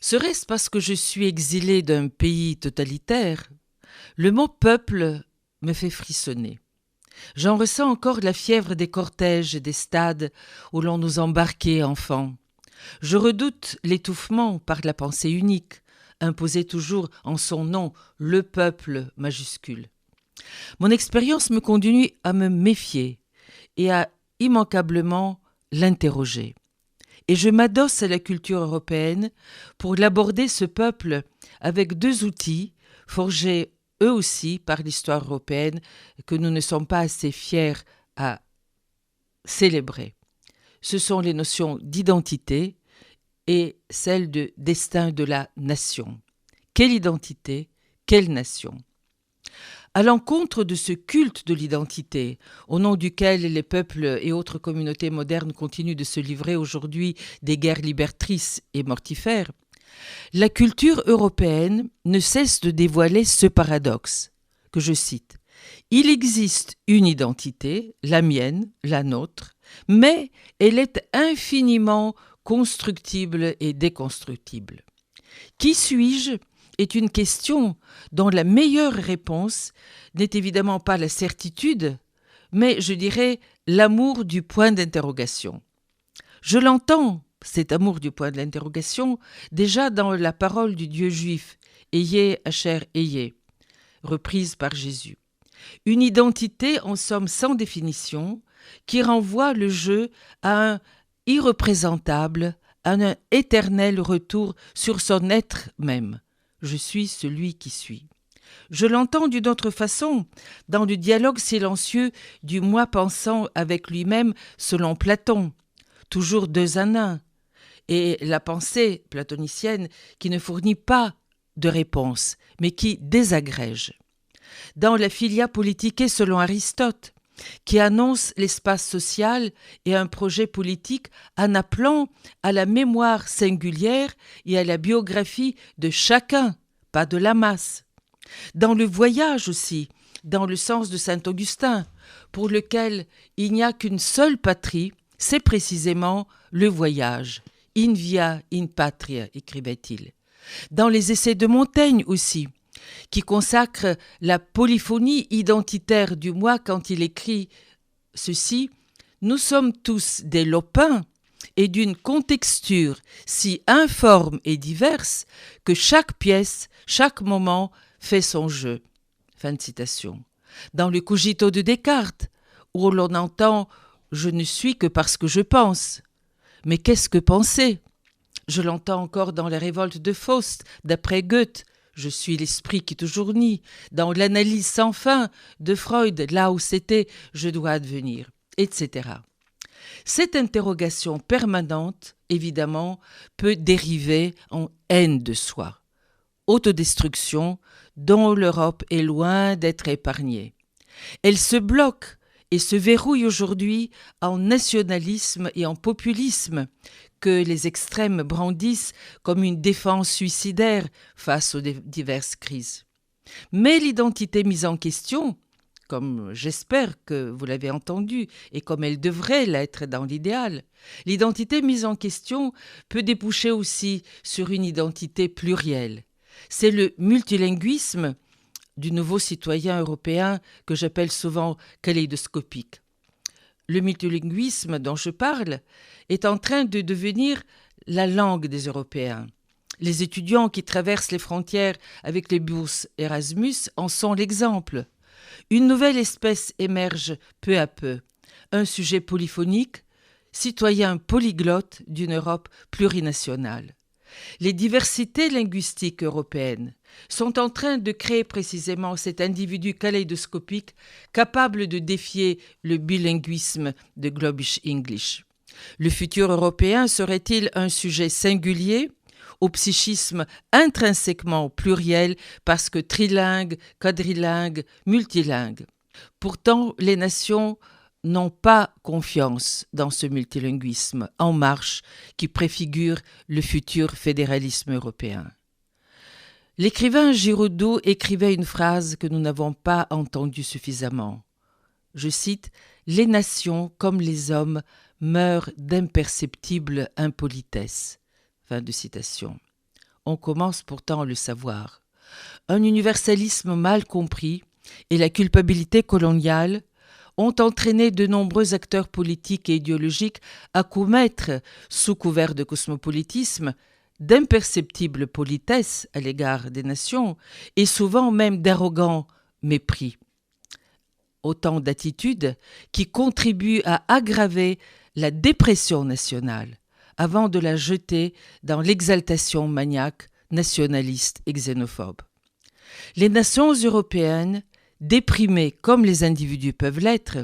Serait-ce parce que je suis exilé d'un pays totalitaire? Le mot peuple me fait frissonner. J'en ressens encore la fièvre des cortèges et des stades où l'on nous embarquait enfants. Je redoute l'étouffement par la pensée unique, imposée toujours en son nom, le peuple majuscule. Mon expérience me conduit à me méfier et à immanquablement l'interroger. Et je m'adosse à la culture européenne pour l'aborder ce peuple avec deux outils forgés eux aussi par l'histoire européenne que nous ne sommes pas assez fiers à célébrer. Ce sont les notions d'identité et celle de destin de la nation. Quelle identité, quelle nation? À l'encontre de ce culte de l'identité, au nom duquel les peuples et autres communautés modernes continuent de se livrer aujourd'hui des guerres libertrices et mortifères, la culture européenne ne cesse de dévoiler ce paradoxe, que je cite. Il existe une identité, la mienne, la nôtre, mais elle est infiniment constructible et déconstructible. Qui suis-je est une question dont la meilleure réponse n'est évidemment pas la certitude, mais je dirais l'amour du point d'interrogation. Je l'entends, cet amour du point de l'interrogation, déjà dans la parole du Dieu juif, Ayez Asher Ayez, reprise par Jésus. Une identité en somme sans définition qui renvoie le jeu à un irreprésentable, à un éternel retour sur son être même. Je suis celui qui suis. Je l'entends d'une autre façon, dans le dialogue silencieux du moi pensant avec lui-même selon Platon, toujours deux en un, et la pensée platonicienne qui ne fournit pas de réponse, mais qui désagrège. Dans la Philia Politicae selon Aristote, qui annonce l'espace social et un projet politique en appelant à la mémoire singulière et à la biographie de chacun, pas de la masse. Dans le voyage aussi, dans le sens de saint Augustin, pour lequel il n'y a qu'une seule patrie, c'est précisément le voyage. In via, in patria, écrivait-il. Dans les essais de Montaigne aussi, qui consacre la polyphonie identitaire du moi quand il écrit ceci, « Nous sommes tous des lopins et d'une contexture si informe et diverse que chaque pièce, chaque moment fait son jeu. » Fin de citation. Dans le Cogito de Descartes, où l'on entend « Je ne suis que parce que je pense ». Mais qu'est-ce que penser? Je l'entends encore dans la révolte de Faust, d'après Goethe. Je suis l'esprit qui toujours nie. Dans l'analyse sans fin de Freud, là où c'était, je dois advenir, etc. Cette interrogation permanente, évidemment, peut dériver en haine de soi. Autodestruction dont l'Europe est loin d'être épargnée. Elle se bloque et se verrouille aujourd'hui en nationalisme et en populisme que les extrêmes brandissent comme une défense suicidaire face aux diverses crises. Mais l'identité mise en question, comme j'espère que vous l'avez entendu et comme elle devrait l'être dans l'idéal, l'identité mise en question peut déboucher aussi sur une identité plurielle. C'est le multilinguisme du nouveau citoyen européen que j'appelle souvent kaléidoscopique. Le multilinguisme dont je parle est en train de devenir la langue des Européens. Les étudiants qui traversent les frontières avec les bourses Erasmus en sont l'exemple. Une nouvelle espèce émerge peu à peu, un sujet polyphonique, citoyen polyglotte d'une Europe plurinationale. Les diversités linguistiques européennes sont en train de créer précisément cet individu kaléidoscopique capable de défier le bilinguisme de Globish English. Le futur européen serait-il un sujet singulier, au psychisme intrinsèquement pluriel parce que trilingue, quadrilingue, multilingue? Pourtant, les nations n'ont pas confiance dans ce multilinguisme en marche qui préfigure le futur fédéralisme européen. L'écrivain Giraudoux écrivait une phrase que nous n'avons pas entendue suffisamment. Je cite « Les nations, comme les hommes, meurent d'imperceptibles impolitesses ». Fin de citation. On commence pourtant à le savoir. Un universalisme mal compris et la culpabilité coloniale ont entraîné de nombreux acteurs politiques et idéologiques à commettre, sous couvert de cosmopolitisme, d'imperceptibles politesses à l'égard des nations et souvent même d'arrogants mépris. Autant d'attitudes qui contribuent à aggraver la dépression nationale avant de la jeter dans l'exaltation maniaque, nationaliste et xénophobe. Les nations européennes, déprimées comme les individus peuvent l'être,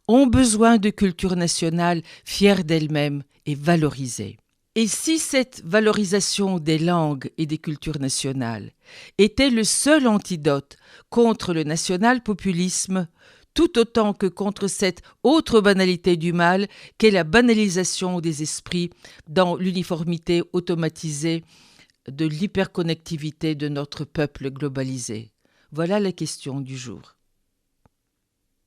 ont besoin de culture nationale fière d'elles-mêmes et valorisée. Et si cette valorisation des langues et des cultures nationales était le seul antidote contre le national-populisme, tout autant que contre cette autre banalité du mal qu'est la banalisation des esprits dans l'uniformité automatisée de l'hyperconnectivité de notre peuple globalisé. Voilà la question du jour.